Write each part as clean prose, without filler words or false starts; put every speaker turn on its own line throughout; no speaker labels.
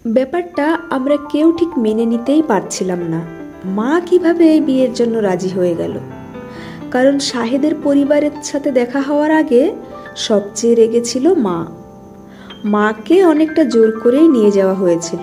ব্যাপারটা আমরা কেউ ঠিক মেনে নিতেই পারছিলাম না। মা কিভাবে এই বিয়ের জন্য রাজি হয়ে গেল? কারণ শাহেদের পরিবারের সাথে দেখা হওয়ার আগে সবচেয়ে রেগেছিল মা। মাকে অনেকটা জোর করেই নিয়ে যাওয়া হয়েছিল,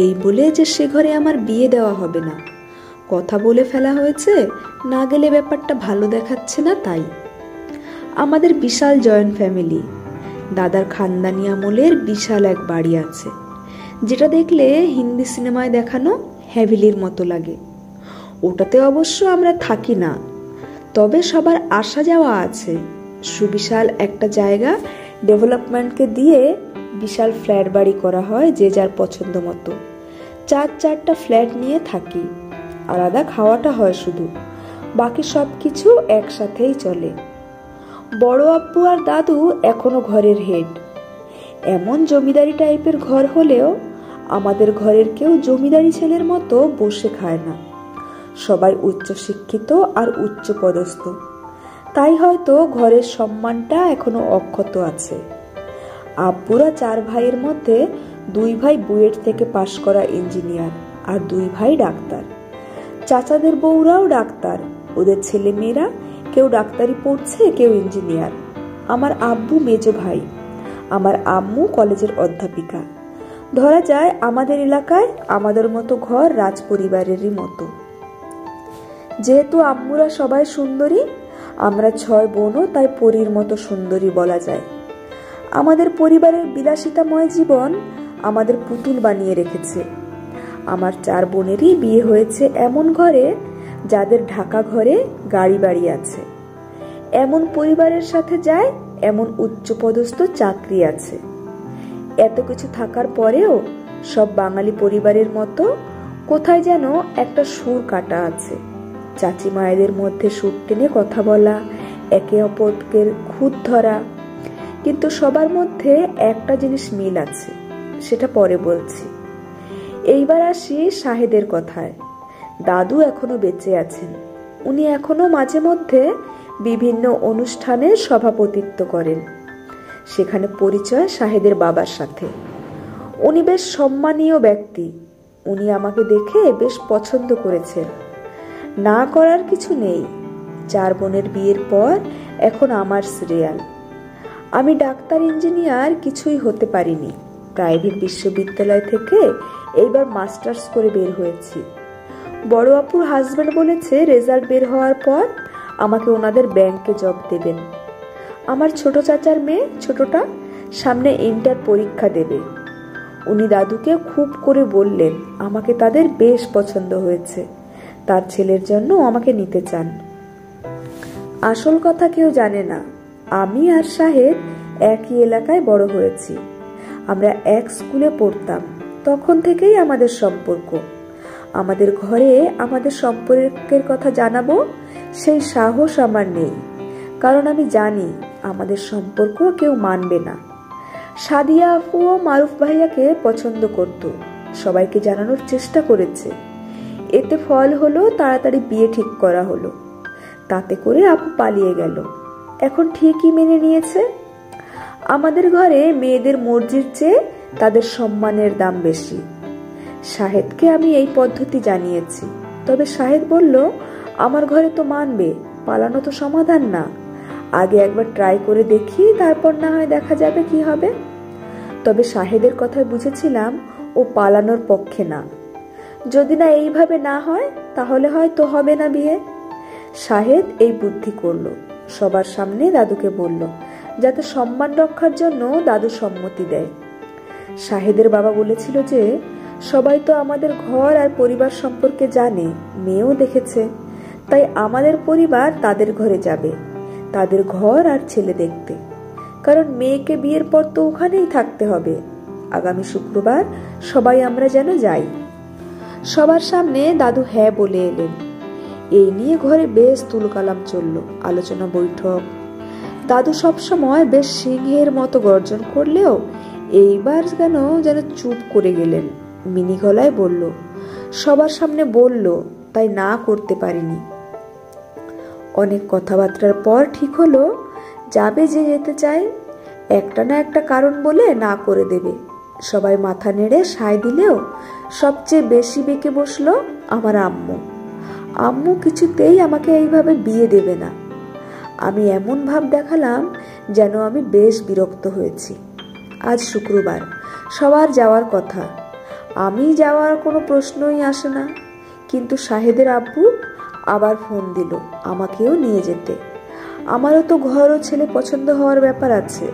এই বলে যে সে ঘরে আমার বিয়ে দেওয়া হবে না। কথা বলে ফেলা হয়েছে, না গেলে ব্যাপারটা ভালো দেখাচ্ছে না তাই। আমাদের বিশাল জয়েন্ট ফ্যামিলি। দাদার খানদানি আমলের বিশাল এক বাড়ি আছে, যেটা দেখলে হিন্দি সিনেমায় দেখানো হ্যাভিলির মতো লাগে। ওটাতে অবশ্য আমরা থাকি না, তবে সবার আসা যাওয়া আছে। সুবিশাল একটা জায়গা ডেভেলপমেন্টকে দিয়ে বিশাল ফ্ল্যাট বাড়ি করা হয় যে যার পছন্দ মতো। চারটা ফ্ল্যাট নিয়ে থাকি, আলাদা খাওয়াটা হয় শুধু, বাকি সব কিছু একসাথেই চলে। বড় আব্বু আর দাদু এখনো ঘরের হেড। এমন জমিদারি টাইপের ঘর হলেও আমাদের ঘরের কেউ জমিদারি ছেলের মতো বসে খায় না। সবাই উচ্চশিক্ষিত আর উচ্চ পদস্থ, তাই হয়তো ঘরের সম্মানটা এখনো অক্ষত আছে। আব্বুরা 4 ভাইয়ের মধ্যে 2 ভাই বুয়েট থেকে পাশ করা ইঞ্জিনিয়ার আর 2 ভাই ডাক্তার। চাচাদের বউরাও ডাক্তার, ওদের ছেলে মেয়েরা কেউ ডাক্তারি পড়ছে, কেউ ইঞ্জিনিয়ার। আমার আব্বু মেজো ভাই, আমার আম্মু কলেজের অধ্যাপিকা। ধরা যায় আমাদের এলাকায় আমাদের মতো ঘর রাজ পরিবারেরই মতো। যেহেতু আম্মুরা সবাই সুন্দরী, আমরা 6 বোনও তাই পরীর মতো সুন্দরী বলা যায়। আমাদের পরিবারের বিলাসিতাময় জীবন আমাদের পুতুল বানিয়ে রেখেছে। আমার 4 বোনেরই বিয়ে হয়েছে এমন ঘরে যাদের ঢাকা ঘরে গাড়ি বাড়ি আছে, এমন পরিবারের সাথে যায় এমন উচ্চপদস্থ চাকরি আছে। এত কিছু থাকার পরেও সব বাঙালি পরিবারের মতো কোথায় যেন একটা সুর কাটা আছে। চাচি মায়েদের মধ্যে সুর টেনে কথা বলা, একে অপরকে খুঁত ধরা, কিন্তু সবার মধ্যে একটা জিনিস মিল আছে, সেটা পরে বলছি। এইবার আসি শাহেদের কথায়। দাদু এখনো বেঁচে আছেন। উনি এখনো মাঝে মধ্যে বিভিন্ন অনুষ্ঠানে সভাপতিত্ব করেন। সেখানে পরিচয় শাহেদের বাবার সাথে। উনি বেশ সম্মানীয় ব্যক্তি। উনি আমাকে দেখে বেশ পছন্দ করেছেন। না করার কিছু নেই। 4 বোনের বিয়ের পর এখন আমার সিরিয়াল। আমি ডাক্তার ইঞ্জিনিয়ার কিছুই হতে পারিনি। প্রাইভেট বিশ্ববিদ্যালয় থেকে এইবার মাস্টার্স করে বের হয়েছি। বড় আপুর হাজব্যান্ড বলেছে রেজাল্ট বের হওয়ার পর আমাকে ওনাদের ব্যাংকে জব দেবেন। আমার ছোট চাচার মেয়ে, ছোটটা, সামনে ইন্টার পরীক্ষা দেবে। উনি দাদুকে খুব করে বললেন আমাকে তাদের বেশ পছন্দ হয়েছে, তার ছেলের জন্য আমাকে নিতে চান। আসল কথা কেউ জানে না, আমি আর শাহেদ একই এলাকায় বড় হয়েছি। আমরা এক স্কুলে পড়তাম, তখন থেকেই আমাদের সম্পর্ক। আমাদের ঘরে আমাদের সম্পর্কের কথা জানাবো সেই সাহস আমার নেই, কারণ আমি জানি আমাদের সম্পর্ক কেউ মানবে না। সাদিয়া আপুও মারুফ ভাইয়াকে পছন্দ করত, সবাইকে জানানোর চেষ্টা করেছে। এতে ফল হলো তাড়াতাড়ি বিয়ে ঠিক করা হলো। তাতে করে আপু পালিয়ে গেল, এখন ঠিকই মেনে নিয়েছে। আমাদের ঘরে মেয়েদের মর্জির চেয়ে তাদের সম্মানের দাম বেশি। শাহেদকে আমি এই পদ্ধতি জানিয়েছি, তবে শাহেদ বলল আমার ঘরে তো মানবে, পালানো তো সমাধান না, আগে একবার ট্রাই করে দেখি, তারপর না হয় দেখা যাবে কি হবে। তবে শাহেদের কথায় বুঝেছিলাম ও পালানোর পক্ষে না। যদি না এইভাবে না হয় তাহলে হয়তো হবে না বিয়ে। শাহেদ এই বুদ্ধি করলো, সবার সামনে দাদুকে বলল, যাতে সম্মান রক্ষার জন্য দাদু সম্মতি দেয়। শাহেদের বাবা বলেছিল যে সবাই তো আমাদের ঘর আর পরিবার সম্পর্কে জানে, মেয়েও দেখেছে, তাই আমাদের পরিবার তাদের ঘরে যাবে, তাদের ঘর আর ছেলে দেখতে, কারণ মেয়েকে বিয়ের পর তো ওখানেই থাকতে হবে। আগামী শুক্রবার সবাই আমরা যেন যাই। সবার সামনে দাদু হ্যাঁ বলে এলেন। এই নিয়ে ঘরে বেশ তুলকালাম চলল, আলোচনা বৈঠক। দাদু সবসময় বেশ সিংহের মতো গর্জন করলেও এইবার যেন চুপ করে গেলেন। মিনি গলায় বলল, সবার সামনে বলল তাই না করতে পারিনি। অনেক কথাবার্তার পর ঠিক হলো যাবে যে যেতে চায়, একটা না একটা কারণ বলে না করে দেবে। সবাই মাথা নেড়ে সায় দিলেও সবচেয়ে বেশি বেঁকে বসলো আমার আম্মু। আম্মু কিছুতেই আমাকে এইভাবে বিয়ে দেবে না। আমি এমন ভাব দেখালাম যেন আমি বেশ বিরক্ত হয়েছি। আজ শুক্রবার, সবার যাওয়ার কথা, আমি যাওয়ার কোনো প্রশ্নই আসে না। কিন্তু শাহেদের আব্বু আবার ফোন দিল আমাকেও নিয়ে যেতে। আমারও তো ঘর ও ছেলে পছন্দ হওয়ার ব্যাপার আছে।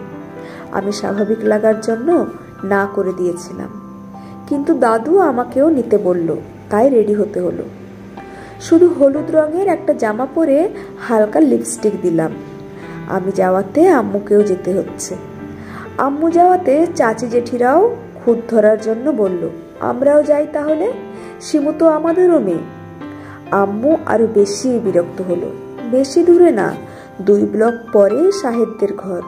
আমি স্বাভাবিক লাগার জন্য না করে দিয়েছিলাম, কিন্তু দাদু আমাকেও নিতে বলল, তাই রেডি হতে হলো। শুধু হলুদ রঙের একটা জামা পরে হালকা লিপস্টিক দিলাম। আমি যাওয়াতে আম্মুকেও যেতে হচ্ছে। আম্মু যাওয়াতে চাচি জেঠিরাও খুদ ধরার জন্য বলল, আমরাও যাই তাহলে, শিমু তো আমাদেরও মেয়ে। আম্মু আরো বেশি বিরক্ত হলো। বেশি দূরে না, 2 ব্লক পরে শাহেদদের ঘর।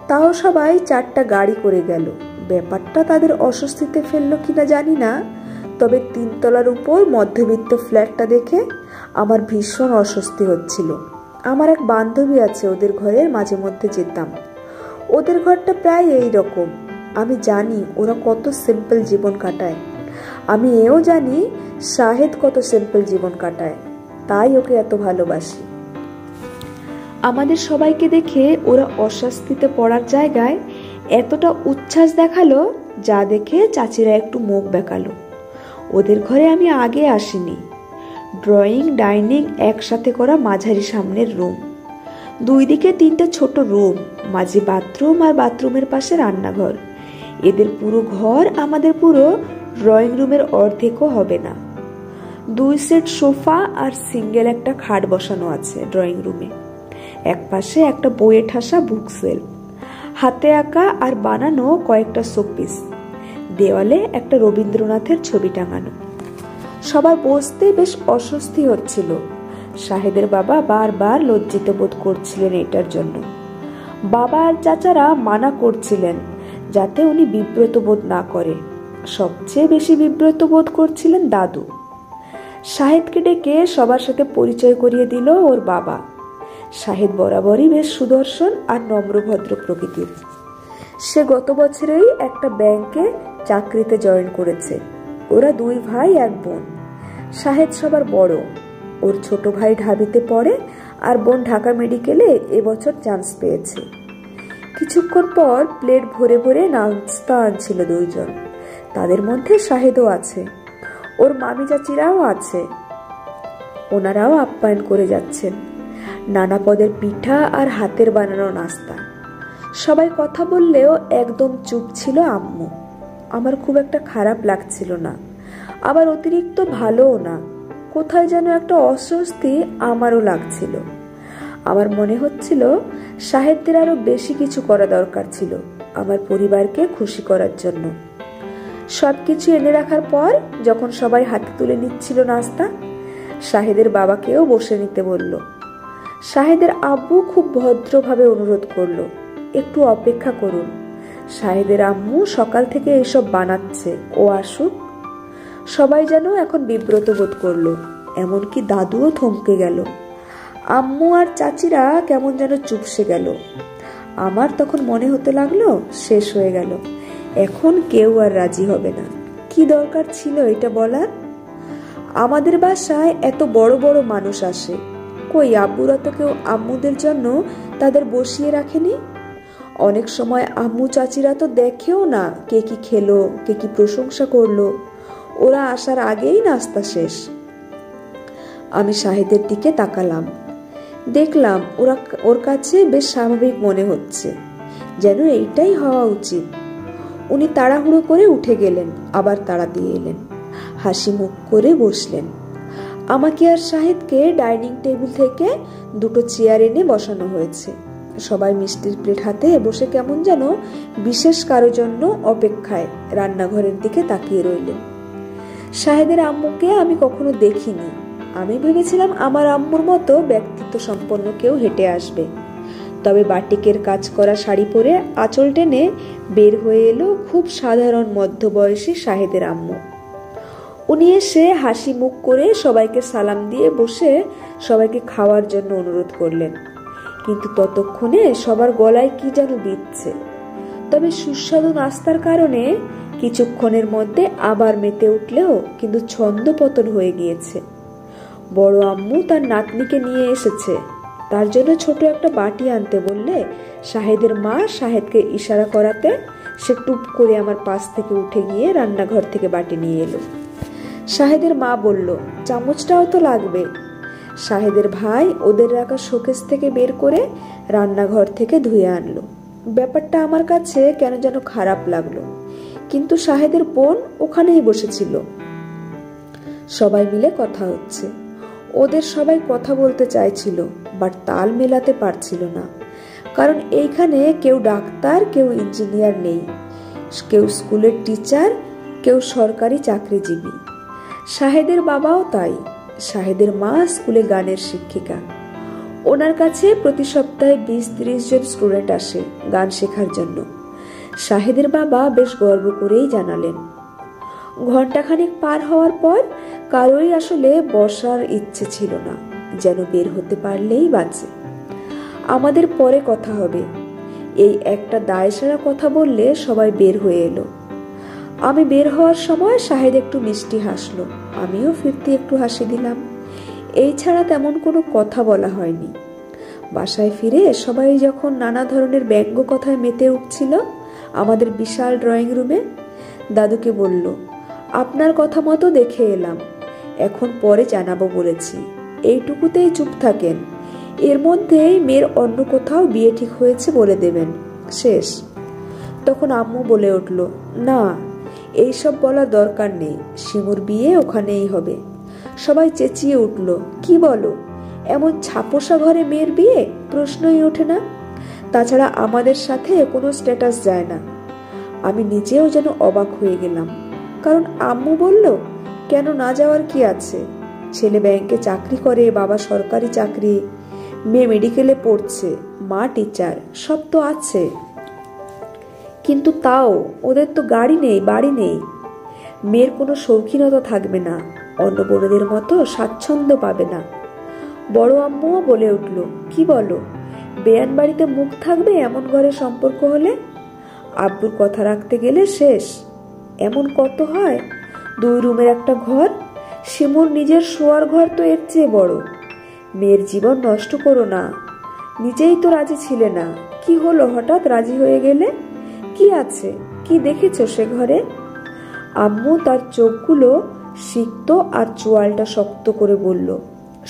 তাও সবাই 4টা গাড়ি করে গেল। ব্যাপারটা তাদের অস্বস্তিতে ফেললো কিনা জানি না, তবে 3 তলার উপর মধ্যবিত্ত ফ্ল্যাটটা দেখে আমার ভীষণ অস্বস্তি হচ্ছিল। আমার এক বান্ধবী আছে, ওদের ঘরের মাঝে মধ্যে যেতাম। ওদের ঘরটা প্রায় এই রকম। আমি জানি ওরা কত সিম্পল জীবন কাটায়। আমি এও জানি শাহেদ কত সিম্পল জীবন কাটায়, তাই ওকে এত ভালোবাসি। আমাদের সবাইকে দেখে ওরা অস্বস্তিতে পড়ার জায়গায় এতটা উচ্ছ্বাস দেখালো, যা দেখে চাচিরা একটু মুখ বেঁকালো। ওদের ঘরে আমি আগে আসিনি। ড্রয়িং ডাইনিং একসাথে করা মাঝারি সামনের রুম, 2 দিকে 3টা ছোট রুম, মাঝে বাথরুম আর বাথরুমের পাশে রান্নাঘর। এদের পুরো ঘর আমাদের পুরো ড্রয়িং রুমের অর্ধেকও হবে না। 2 সেট সোফা আর সিঙ্গেল একটা খাট বসানো আছে ড্রয়িং রুমে। এক পাশে একটা বইয়ে ঠাসা বুকসেলফ, হাতে আঁকা আর বানানো কয়েকটা শোপিস, দেওয়ালে একটা রবীন্দ্রনাথের ছবি টাঙানো। সবার বসতে বেশ অস্বস্তি হচ্ছিল। শাহেদের বাবা বারবার লজ্জিত বোধ করছিলেন এটার জন্য। বাবা আর চাচারা মানা করছিলেন যাতে উনি বিব্রত বোধ না করে। সবচেয়ে বেশি বিব্রত বোধ করছিলেন দাদু। শাহেদকে ডেকে সবার সাথে পরিচয় করিয়ে দিল ওর বাবা। শাহেদ বরাবরই বেশ সুদর্শন আর নম্রভদ্র প্রকৃতির। সে গত বছরেই একটা ব্যাংকে চাকরিতে জয়েন করেছে। ওরা 2 ভাই 1 বোন। শাহেদ সবার বড়। ওর ছোট ভাই ঢাবিতে পড়ে আর বোন ঢাকা মেডিকেলে এবছর চান্স পেয়েছে। কিছুক্ষণ পর প্লেট ভরে ভরে নাস্তা আনছিল 2 জন। তাদের মধ্যে শাহেদও আছে, ওর মামি চাচিরাও আছে। ওনারাও আপ্যায়ন করে যাচ্ছেন। নানা পদের পিঠা আর হাতের বানানো নাস্তা। সবাই কথা বললেও একদম চুপ ছিল আম্মু। আমার খুব একটা খারাপ লাগছিল না, আবার অতিরিক্ত ভালোও না। কোথায় যেন একটা অস্বস্তি আমারও লাগছিল। আমার মনে হচ্ছিল শাহেদদের আরো বেশি কিছু করা দরকার ছিল আমার পরিবারকে খুশি করার জন্য। সবকিছু এনে রাখার পর যখন সবাই হাতে তুলে নিচ্ছিল নাস্তা, শাহেদের বাবাকেও বসে নিতে বলল। শাহেদের আব্বু খুব ভদ্রভাবে অনুরোধ করলো, একটু অপেক্ষা করুন, শাহেদের আম্মু সকাল থেকে এসব বানাচ্ছে, ও আসুক। সবাই যেন এখন বিব্রত বোধ করলো, এমনকি দাদুও থমকে গেল। আম্মু আর চাচিরা কেমন যেন চুপসে গেল। আমার তখন মনে হতে লাগলো শেষ হয়ে গেল, এখন কেউ আর রাজি হবে না। কি দরকার ছিল এটা বলার? আমাদের বাসায় এত বড় বড় মানুষ আসে, কই আব্বুরা তো কেউ আম্মুদের জন্য তাদের বসিয়ে রাখেনি। অনেক সময় আম্মু চাচিরা তো দেখেও না কে কি খেলো, কে কি প্রশংসা করলো। ওরা আসার আগেই নাস্তা শেষ। আমি শাহেদের দিকে তাকালাম, দেখলাম ওর কাছে বেশ স্বাভাবিক মনে হচ্ছে, যেন এইটাই হওয়া উচিত। উনি তাড়াহুড়ো করে উঠে গেলেন, আবার তাড়া দিয়ে এলেন, হাসি মুখ করে বসলেন। আমাকে আর শাহেদকে ডাইনিং টেবিল থেকে 2টো চেয়ার এনে বসানো হয়েছে। সবাই মিষ্টির প্লেট হাতে বসে কেমন যেন বিশেষ কারো জন্য অপেক্ষায় রান্নাঘরের দিকে তাকিয়ে রইলেন। শাহেদের আম্মুকে আমি কখনো দেখিনি। আমি ভেবেছিলাম আমার আম্মুর মতো ব্যক্তিত্ব সম্পন্ন কেউ হেঁটে আসবে, তবে বাটিকের কাজ করা শাড়ি পরে আঁচল টেনে বের হয়ে এলো খুব সাধারণ মধ্যবয়সী শাহেদের আম্মু। উনি এসে হাসি মুখ করে সবাইকে সালাম দিয়ে বসে সবাইকে খাওয়ার জন্য অনুরোধ করলেন। কিন্তু ততক্ষণে সবার গলায় কি যেন বিঁধছে। তবে সুস্বাদু নাস্তার কারণে কিছুক্ষণের মধ্যে আবার মেতে উঠলেও কিন্তু ছন্দপতন হয়ে গিয়েছে। বড় আম্মু তার নাতনিকে নিয়ে এসেছে, তার জন্য ছোট একটা বাটি আনতে বললে শাহেদের মা শাহেদকে ইশারা করাতে সে টুপ করে আমার পাশ থেকে উঠে গিয়ে রান্নাঘর থেকে বাটি নিয়ে এলো। শাহেদের মা বলল, চামচটাও তো লাগবে। শাহেদের ভাই ওদের রাখা শোকেস থেকে বের করে রান্নাঘর থেকে ধুয়ে আনলো। ব্যাপারটা আমার কাছে কেন যেন খারাপ লাগলো, কিন্তু শাহেদের বোন ওখানেই বসেছিল। সবাই মিলে কথা হচ্ছে। ওদের সবাই কথা বলতে চাইছিল, বাট তাল মেলাতে পারছিল না, কারণ এইখানে কেউ ডাক্তার, কেউ ইঞ্জিনিয়ার নেই, কেউ স্কুলের টিচার, কেউ সরকারি চাকরিজীবী। শাহেদের বাবাও তাই। শাহেদের মা স্কুলে গানের শিক্ষিকা। ওনার কাছে প্রতি সপ্তাহে 20-30 জন স্টুডেন্ট আসে গান শেখার জন্য। শাহেদের বাবা বেশ গর্ব করেই জানালেন। ঘন্টাখানেক পার হওয়ার পর কারোই আসলে বসার ইচ্ছে ছিল না, যেন বের হতে পারলেই বাঁচে। আমাদের পরে কথা হবে, এই একটা দায়সারা কথা বললে সবাই বের হয়ে এলো। আমি বের হওয়ার সময় শাহেদ একটু মিষ্টি হাসলো, আমিও ফিরতে একটু হাসি দিলাম। এই ছাড়া তেমন কোনো কথা বলা হয়নি। বাসায় ফিরে সবাই যখন নানা ধরনের ব্যঙ্গ কথায় মেতে উঠছিল আমাদের বিশাল ড্রয়িং রুমে, দাদুকে বলল, আপনার কথা মতো দেখে এলাম, এখন পরে জানাবো বলেছি, এইটুকুতেই চুপ থাকেন, এর মধ্যেই মেয়ের অন্য কোথাও বিয়ে ঠিক হয়েছে বলে দেবেন, শেষ। তখন আম্মু বলে উঠল, না, এইসব বলার দরকার নেই, শিমুর বিয়ে ওখানেই হবে। সবাই চেঁচিয়ে উঠল, কি বলো, এমন ছাপোষা ঘরে মেয়ের বিয়ে? প্রশ্নই ওঠে না। তাছাড়া আমাদের সাথে কোনো স্ট্যাটাস যায় না। আমি নিজেও যেন অবাক হয়ে গেলাম, কারণ আম্মু বলল, কেন না যাওয়ার কি আছে? ছেলে ব্যাংকে চাকরি করে, বাবা সরকারি চাকরি, মেয়ে মেডিকেলে পড়ছে, মা টিচার, সব তো আছে। কিন্তু তাও ওদের তো গাড়ি নেই, বাড়ি নেই। মেয়ের কোনো শৌখিনতা থাকবে না, অন্য বোনদের মতো স্বাচ্ছন্দ্য পাবে না। বড় আম্মুও বলে উঠল, কি বলো, বেয়ান বাড়িতে মুখ থাকবে এমন ঘরে সম্পর্ক হলে? আব্বুর কথা রাখতে গেলে শেষ। এমন কত হয়, 2 রুমের একটা ঘর, শিমুর নিজের শোয়ার ঘর তো এর চেয়ে বড়। মেয়ের জীবন নষ্ট করো না, নিজেই তো রাজি ছিলে না, কি হলো হঠাৎ রাজি হয়ে গেলে? কি আছে, কি দেখেছো সে ঘরে? আম্মু তার চোখগুলো সিক্ত আর চোয়ালটা শক্ত করে বলল,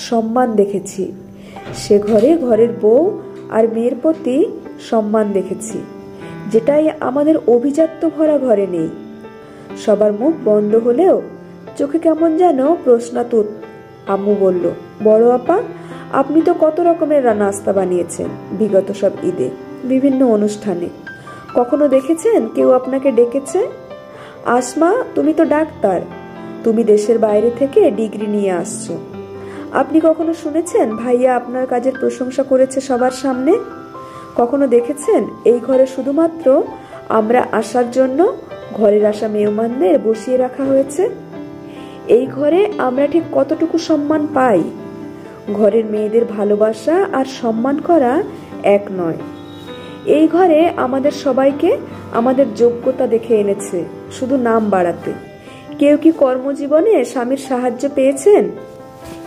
সম্মান দেখেছি। সে ঘরে ঘরের বউ আর মেয়ের প্রতি সম্মান দেখেছি, যেটাই আমাদের অভিজাত্য ভরা ঘরে নেই। সবার মুখ বন্ধ হলেও চোখে কেমন যেন প্রশ্নাতুর। আম্মু বলল, বড় আপা, আপনি তো কত রকমের নাস্তা বানিয়েছেন বিগত সব ঈদে, বিভিন্ন অনুষ্ঠানে, কখনো দেখেছেন কেউ আপনাকে ডেকেছে? আসমা, তুমি তো ডাক্তার, তুমি দেশের বাইরে থেকে ডিগ্রি নিয়ে আসছো, আপনি কখনো শুনেছেন ভাইয়া আপনার কাজের প্রশংসা করেছে সবার সামনে? কখনো দেখেছেন এই ঘরে শুধুমাত্র আমরা আসার জন্য ঘরের আসা মেহমানদের বসিয়ে রাখা হয়েছে? এই ঘরে আমরা ঠিক কতটুকু সম্মান পাই? ঘরের মেয়েদের ভালোবাসা আর সম্মান করা এক নয়। এই ঘরে আমাদের সবাইকে আমাদের যোগ্যতা দেখে এনেছে, শুধু নাম বাড়াতে। কেউ কি কর্মজীবনে স্বামীর সাহায্য পেয়েছেন?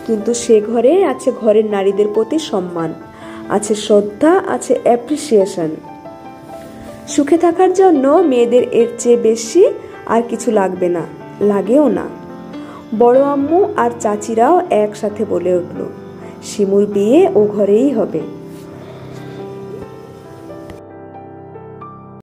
কিন্তু সে ঘরে আছে ঘরের নারীদের প্রতি সম্মান, আছে শ্রদ্ধা, আছে অ্যাপ্রিসিয়েশন। সুখে থাকার জন্য মেয়েদের এর চেয়ে বেশি আর কিছু লাগবে না, লাগেও না। বড় আম্মু আর চাচিরাও একসাথে বলে উঠল, শিমুর বিয়ে ও ঘরেই হবে।